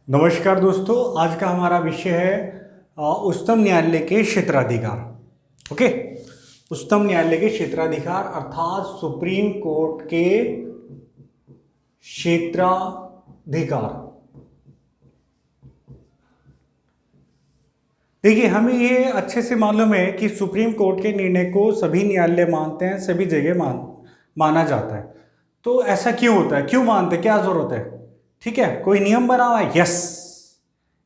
नमस्कार दोस्तों, आज का हमारा विषय है उच्चतम न्यायालय के क्षेत्राधिकार। ओके, उच्चतम न्यायालय के क्षेत्राधिकार अर्थात सुप्रीम कोर्ट के क्षेत्राधिकार। देखिए, हमें ये अच्छे से मालूम है कि सुप्रीम कोर्ट के निर्णय को सभी न्यायालय मानते हैं, सभी जगह माना जाता है। तो ऐसा क्यों होता है, क्यों मानते हैं, क्या जरूरत है? ठीक है, कोई नियम बना हुआ है? यस,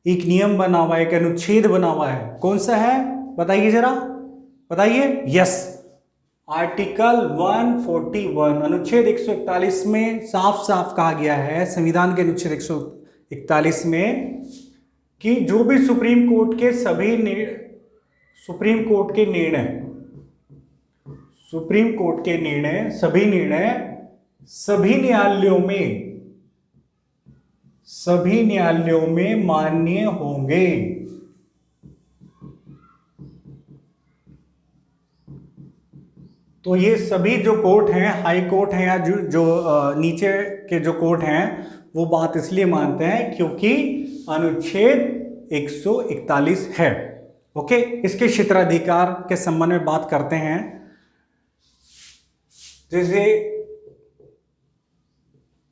एक नियम बना हुआ है, एक अनुच्छेद बना हुआ है। कौन सा है बताइए जरा, बताइए। यस, आर्टिकल 141 अनुच्छेद 141 में साफ साफ कहा गया है, संविधान के अनुच्छेद 141 में, कि जो भी सुप्रीम कोर्ट के सभी निर्णय सभी न्यायालयों में मान्य होंगे। तो ये सभी जो कोर्ट हैं, हाई कोर्ट हैं या जो नीचे के जो कोर्ट हैं, वो बात इसलिए मानते हैं क्योंकि अनुच्छेद 141 है। ओके, इसके क्षेत्राधिकार के संबंध में बात करते हैं। जैसे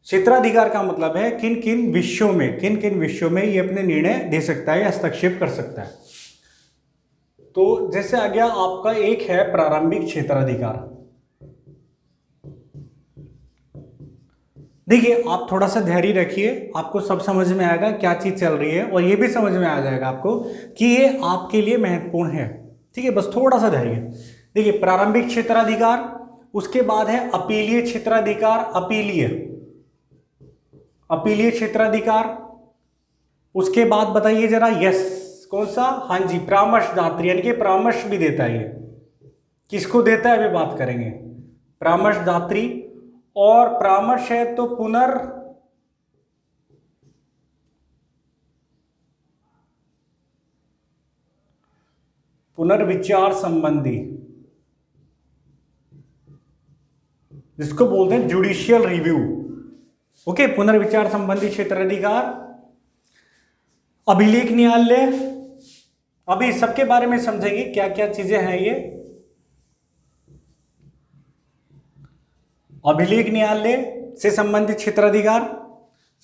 क्षेत्राधिकार का मतलब है किन किन विषयों में ये अपने निर्णय दे सकता है या हस्तक्षेप कर सकता है। तो जैसे आ गया आपका एक है प्रारंभिक क्षेत्राधिकार। देखिए, आप थोड़ा सा धैर्य रखिए, आपको सब समझ में आएगा क्या चीज चल रही है, और ये भी समझ में आ जाएगा आपको कि ये आपके लिए महत्वपूर्ण है। ठीक है, बस थोड़ा सा धैर्य। देखिए, प्रारंभिक क्षेत्राधिकार, उसके बाद है अपीलीय क्षेत्राधिकार। अपीलीय क्षेत्राधिकार, उसके बाद बताइए जरा। यस, कौन सा? हाँ जी, परामर्शदात्री, यानी कि परामर्श भी देता है। ये किसको देता है अभी बात करेंगे। परामर्शदात्री, और परामर्श है तो पुनर्विचार संबंधी, जिसको बोलते हैं जुडिशियल रिव्यू। ओके, पुनर्विचार संबंधी क्षेत्राधिकार। अभिलेख न्यायालय, अभी सबके बारे में समझेंगे क्या क्या चीजें हैं ये। अभिलेख न्यायालय से संबंधित क्षेत्राधिकार,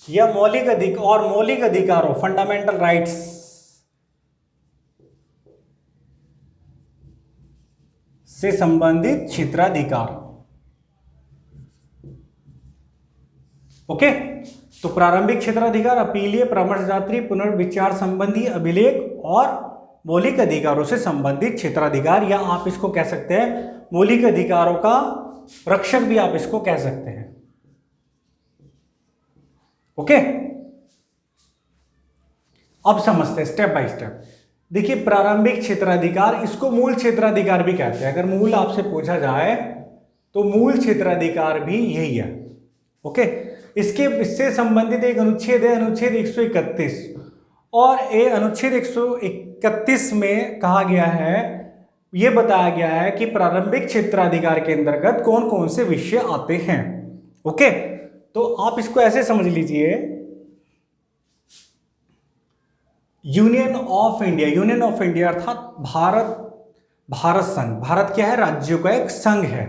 या मौलिक अधिकारों, फंडामेंटल राइट्स से संबंधित क्षेत्राधिकार। ओके, तो प्रारंभिक क्षेत्राधिकार, अपीलीय, परामर्शदात्री, पुनर्विचार संबंधी, अभिलेख और मौलिक अधिकारों से संबंधित क्षेत्राधिकार, या आप इसको कह सकते हैं मौलिक अधिकारों का रक्षक भी आप इसको कह सकते हैं। ओके, अब समझते हैं स्टेप बाय स्टेप। देखिए, प्रारंभिक क्षेत्राधिकार, इसको मूल क्षेत्राधिकार भी कहते हैं। अगर मूल आपसे पूछा जाए तो मूल क्षेत्राधिकार भी यही है। ओके, इससे संबंधित एक अनुच्छेद है, अनुच्छेद 131, और ये अनुच्छेद 131 में कहा गया है, यह बताया गया है कि प्रारंभिक क्षेत्राधिकार के अंतर्गत कौन कौन से विषय आते हैं। ओके, तो आप इसको ऐसे समझ लीजिए, यूनियन ऑफ इंडिया अर्थात भारत संघ। भारत क्या है? राज्यों का एक संघ है।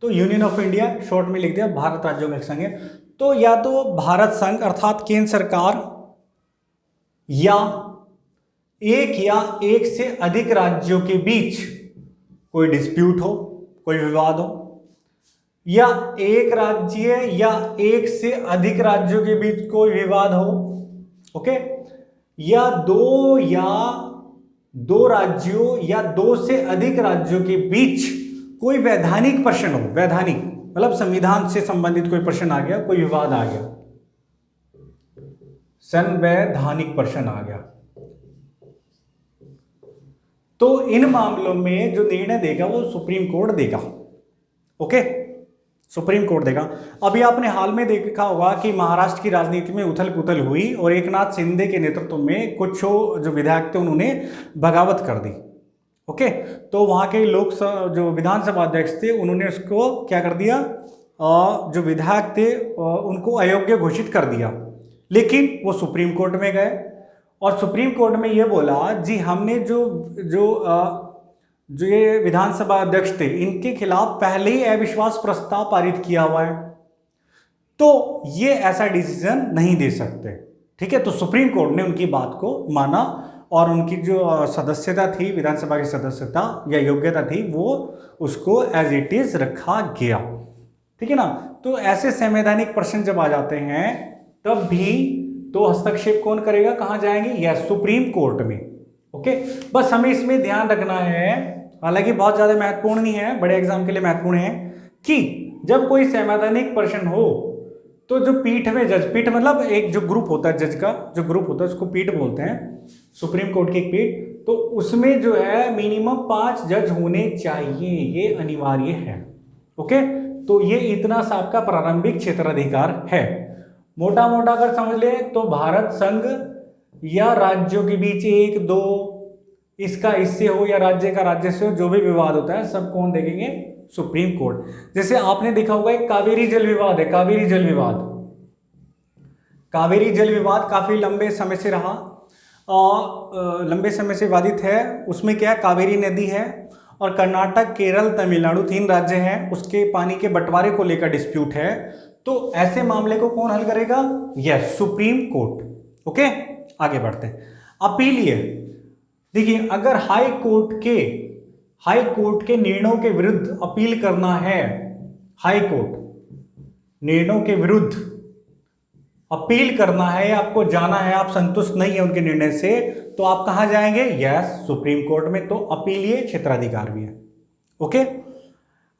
तो यूनियन ऑफ इंडिया शॉर्ट में लिख दिया, भारत राज्यों का एक संघ है। तो या तो भारत संघ अर्थात केंद्र सरकार, या एक से अधिक राज्यों के बीच कोई डिस्प्यूट हो, कोई विवाद हो, या एक राज्य या एक से अधिक राज्यों के बीच कोई विवाद हो। ओके, या दो राज्यों या दो से अधिक राज्यों के बीच कोई वैधानिक प्रश्न हो। वैधानिक मतलब संविधान से संबंधित कोई प्रश्न आ गया, कोई विवाद आ गया, संवैधानिक प्रश्न आ गया। तो इन मामलों में जो निर्णय देगा वो सुप्रीम कोर्ट देगा। ओके, सुप्रीम कोर्ट देगा। अभी आपने हाल में देखा होगा कि महाराष्ट्र की राजनीति में उथल पुथल हुई और एकनाथ शिंदे के नेतृत्व में कुछ जो विधायक थे उन्होंने बगावत कर दी। ओके, तो वहाँ के जो विधानसभा अध्यक्ष थे उन्होंने उसको क्या कर दिया, जो विधायक थे उनको अयोग्य घोषित कर दिया। लेकिन वो सुप्रीम कोर्ट में गए और सुप्रीम कोर्ट में ये बोला जी हमने जो जो जो ये विधानसभा अध्यक्ष थे इनके खिलाफ पहले ही अविश्वास प्रस्ताव पारित किया हुआ है, तो ये ऐसा डिसीजन नहीं दे सकते। ठीक है, तो सुप्रीम कोर्ट ने उनकी बात को माना और उनकी जो सदस्यता थी, विधानसभा की सदस्यता या योग्यता थी, वो उसको एज इट इज रखा गया। ठीक है ना। तो ऐसे संवैधानिक प्रश्न जब आ जाते हैं तब भी तो हस्तक्षेप कौन करेगा, कहां जाएंगे, यस सुप्रीम कोर्ट में। ओके, बस हमें इसमें ध्यान रखना है, हालांकि बहुत ज्यादा महत्वपूर्ण नहीं है, बड़े एग्जाम के लिए महत्वपूर्ण है कि जब कोई संवैधानिक प्रश्न हो तो जो पीठ में जज, पीठ मतलब एक जो ग्रुप होता है, जज का जो ग्रुप होता है उसको पीठ बोलते हैं, सुप्रीम कोर्ट की एक पीठ, तो उसमें जो है मिनिमम 5 जज होने चाहिए, ये अनिवार्य है। ओके, तो ये इतना सा आपका प्रारंभिक क्षेत्राधिकार है। मोटा मोटा अगर समझ ले तो भारत संघ या राज्यों के बीच 1-2 इसका इससे हो या राज्य का राज्य से हो, जो भी विवाद होता है सब कौन देखेंगे, सुप्रीम कोर्ट। जैसे आपने देखा होगा एक कावेरी जल विवाद है, कावेरी जल विवाद, कावेरी जल विवाद काफी लंबे समय से रहा और लंबे समय से विवादित है। उसमें क्या है, कावेरी नदी है और कर्नाटक, केरल, तमिलनाडु 3 राज्य हैं, उसके पानी के बंटवारे को लेकर डिस्प्यूट है। तो ऐसे मामले को कौन हल करेगा, यस सुप्रीम कोर्ट। ओके, आगे बढ़ते हैं। अपीलीय, देखिए अगर हाई कोर्ट के निर्णयों के विरुद्ध अपील करना है, हाई कोर्ट निर्णयों के विरुद्ध अपील करना है, आपको जाना है, आप संतुष्ट नहीं है उनके निर्णय से, तो आप कहां जाएंगे, यस सुप्रीम कोर्ट में। तो अपीलीय क्षेत्राधिकार भी है। ओके,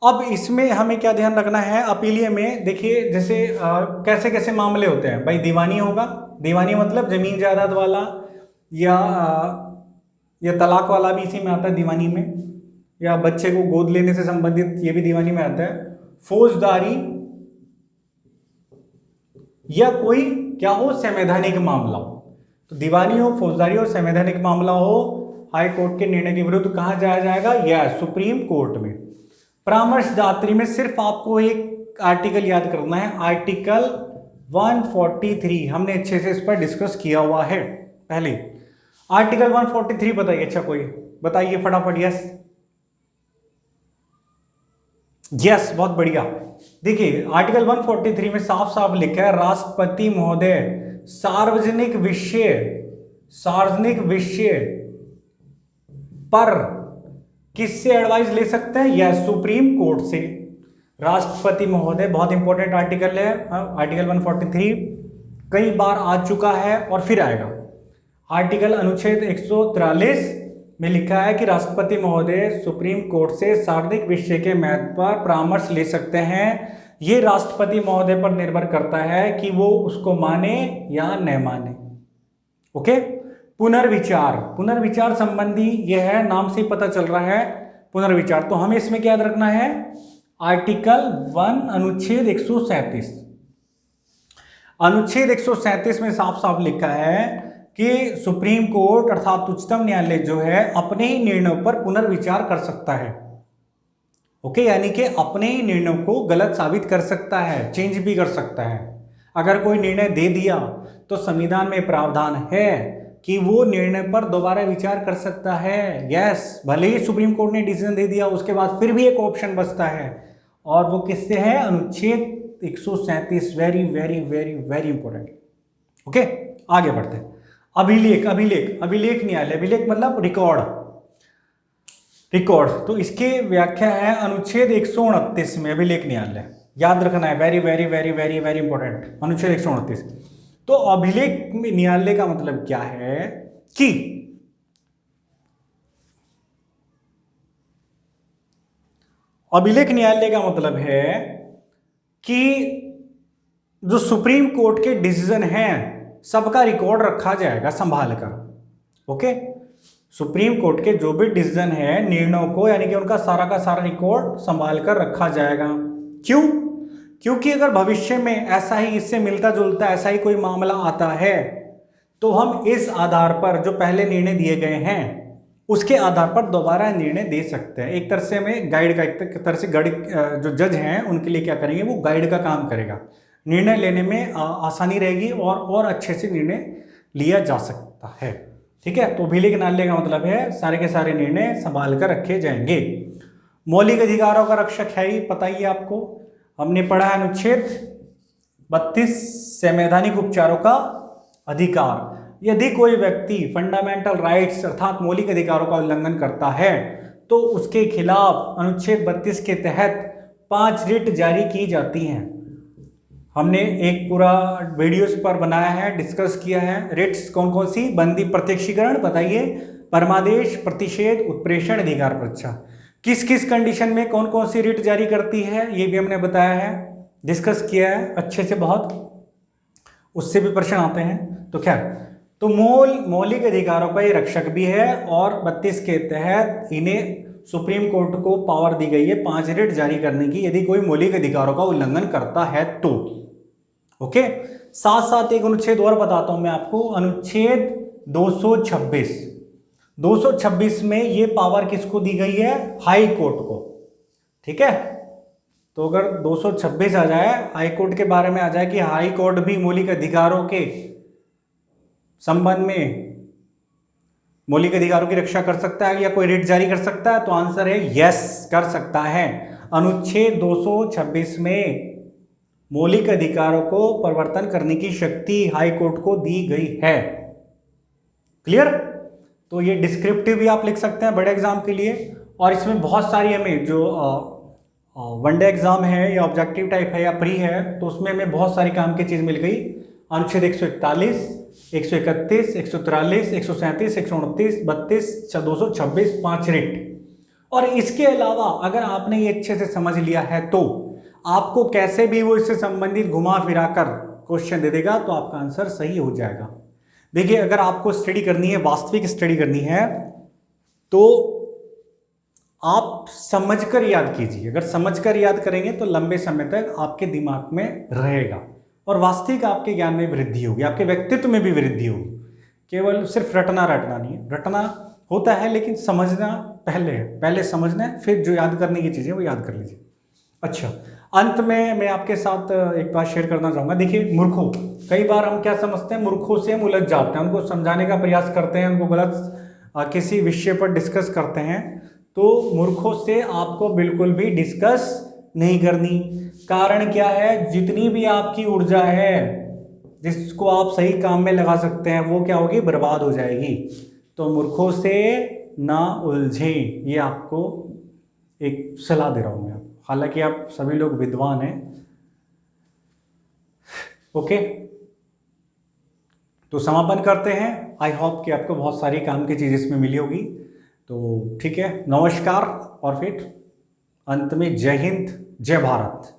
अब इसमें हमें क्या ध्यान रखना है, अपीलीय में देखिए जैसे कैसे कैसे मामले होते हैं भाई। दीवानी होगा, दीवानी मतलब जमीन जायदाद वाला या तलाक वाला भी इसी में आता है दीवानी में, या बच्चे को गोद लेने से संबंधित ये भी दीवानी में आता है। फौजदारी या कोई क्या हो, संवैधानिक मामला हो, तो दीवानी हो, फौजदारी हो, संवैधानिक मामला हो, हाई कोर्ट के निर्णय के विरुद्ध कहां जाया जाएगा, या सुप्रीम कोर्ट में। परामर्शदात्री में सिर्फ आपको एक आर्टिकल याद करना है, आर्टिकल 143, हमने अच्छे से इस पर डिस्कस किया हुआ है पहले। आर्टिकल 143 बताइए, अच्छा कोई बताइए फटाफट, यस यस बहुत बढ़िया। देखिए आर्टिकल 143 में साफ साफ लिखा है, राष्ट्रपति महोदय सार्वजनिक विषय पर किससे एडवाइस ले सकते हैं, या सुप्रीम कोर्ट से। राष्ट्रपति महोदय बहुत इंपॉर्टेंट आर्टिकल है, आर्टिकल 143 कई बार आ चुका है और फिर आएगा। आर्टिकल अनुच्छेद 143 में लिखा है कि राष्ट्रपति महोदय सुप्रीम कोर्ट से सार्वजनिक विषय के महत्व पर परामर्श ले सकते हैं। ये राष्ट्रपति महोदय पर निर्भर करता है कि वो उसको माने या न माने। ओके, पुनर्विचार संबंधी यह है, नाम से पता चल रहा है पुनर्विचार, तो हमें इसमें क्या याद रखना है, आर्टिकल 1 अनुच्छेद 137। अनुच्छेद 137 में साफ साफ लिखा है कि सुप्रीम कोर्ट अर्थात उच्चतम न्यायालय जो है अपने ही निर्णयों पर पुनर्विचार कर सकता है। ओके, यानी कि अपने ही निर्णयों को गलत साबित कर सकता है, चेंज भी कर सकता है। अगर कोई निर्णय दे दिया तो संविधान में प्रावधान है कि वो निर्णय पर दोबारा विचार कर सकता है। यस, भले ही सुप्रीम कोर्ट ने डिसीजन दे दिया, उसके बाद फिर भी एक ऑप्शन बचता है, और वो किससे है, अनुच्छेद 137। Very very very very important. Okay, आगे बढ़ते हैं। अभिलेख न्यायालय, अभिलेख मतलब रिकॉर्ड, तो इसकी व्याख्या है अनुच्छेद 129 में, अभिलेख न्यायालय याद रखना है, very very very very very important, अनुच्छेद 129। तो अभिलेख न्यायालय का मतलब क्या है कि अभिलेख न्यायालय का मतलब है कि जो सुप्रीम कोर्ट के डिसीजन हैं सबका रिकॉर्ड रखा जाएगा संभाल कर। ओके, सुप्रीम कोर्ट के जो भी डिसीजन है निर्णयों को, यानी कि उनका सारा का सारा रिकॉर्ड संभाल कर रखा जाएगा। क्यों? क्योंकि अगर भविष्य में ऐसा ही, इससे मिलता जुलता ऐसा ही कोई मामला आता है तो हम इस आधार पर जो पहले निर्णय दिए गए हैं उसके आधार पर दोबारा निर्णय दे सकते हैं। एक तरह से हमें गाइड का, एक तरह से गाइड जो जज हैं उनके लिए क्या करेंगे, वो गाइड का काम करेगा। निर्णय लेने में आसानी रहेगी और अच्छे से निर्णय लिया जा सकता है। ठीक है, तो विलिक नाल्य का मतलब है सारे के सारे निर्णय संभाल कर रखे जाएंगे। मौलिक अधिकारों का रक्षक है ही, पता ही है आपको, हमने पढ़ा है अनुच्छेद 32 संवैधानिक उपचारों का अधिकार। यदि कोई व्यक्ति फंडामेंटल राइट्स अर्थात मौलिक अधिकारों का उल्लंघन करता है तो उसके खिलाफ अनुच्छेद 32 के तहत 5 रिट जारी की जाती हैं। हमने एक पूरा वीडियोस पर बनाया है, डिस्कस किया है। रिट्स कौन कौन सी? बंदी प्रत्यक्षीकरण, बताइए, परमादेश, प्रतिषेध, उत्प्रेषण, अधिकार परीक्षा। किस किस कंडीशन में कौन कौन सी रिट जारी करती है ये भी हमने बताया है, डिस्कस किया है अच्छे से बहुत, उससे भी प्रश्न आते हैं। तो खैर, तो मौलिक अधिकारों का ये रक्षक भी है और 32 के तहत इन्हें सुप्रीम कोर्ट को पावर दी गई है 5 रिट जारी करने की यदि कोई मौलिक अधिकारों का उल्लंघन करता है तो। ओके, साथ साथ एक अनुच्छेद और बताता हूं मैं आपको, अनुच्छेद 226 में ये पावर किसको दी गई है? हाई कोर्ट को। ठीक है, तो अगर 226 आ जाए, हाई कोर्ट के बारे में आ जाए कि हाई कोर्ट भी मौलिक अधिकारों के संबंध में मौलिक अधिकारों की रक्षा कर सकता है या कोई रिट जारी कर सकता है, तो आंसर है यस, कर सकता है। अनुच्छेद 226 में मौलिक अधिकारों को परिवर्तन करने की शक्ति हाई कोर्ट को दी गई है। क्लियर? तो ये डिस्क्रिप्टिव भी आप लिख सकते हैं बड़े एग्जाम के लिए, और इसमें बहुत सारी हमें जो वनडे एग्जाम है या ऑब्जेक्टिव टाइप है या प्री है, तो उसमें हमें बहुत सारी काम की चीज मिल गई। अनुच्छेद 141, 131, 143, 137, 129, 32, 226, 5 रिट। और इसके अलावा अगर आपने ये अच्छे से समझ लिया है तो आपको कैसे भी वो इससे संबंधित घुमा फिरा कर क्वेश्चन दे देगा तो आपका आंसर सही हो जाएगा। देखिए, अगर आपको स्टडी करनी है, वास्तविक स्टडी करनी है, तो आप समझकर याद कीजिए। अगर समझकर याद करेंगे तो लंबे समय तक आपके दिमाग में रहेगा और वास्तविक आपके ज्ञान में वृद्धि होगी, आपके व्यक्तित्व में भी वृद्धि होगी। केवल सिर्फ रटना नहीं है, रटना होता है लेकिन समझना पहले है, पहले समझना है, फिर जो याद करने की चीज़ें वो याद कर लीजिए। अच्छा, अंत में मैं आपके साथ एक बात शेयर करना चाहूँगा। देखिए, मूर्खों, कई बार हम क्या समझते हैं, मूर्खों से हम उलझ जाते हैं, उनको समझाने का प्रयास करते हैं, उनको गलत किसी विषय पर डिस्कस करते हैं, तो मूर्खों से आपको बिल्कुल भी डिस्कस नहीं करनी। कारण क्या है? जितनी भी आपकी ऊर्जा है जिसको आप सही काम में लगा सकते हैं वो क्या होगी? बर्बाद हो जाएगी। तो मूर्खों से ना उलझें, ये आपको एक सलाह दे रहा हूं मैं आपको। हालांकि आप सभी लोग विद्वान हैं। ओके, तो समापन करते हैं। आई होप कि आपको बहुत सारी काम की चीज़ इसमें मिली होगी। तो ठीक है, नमस्कार, और फिर अंत में जय हिंद, जय भारत।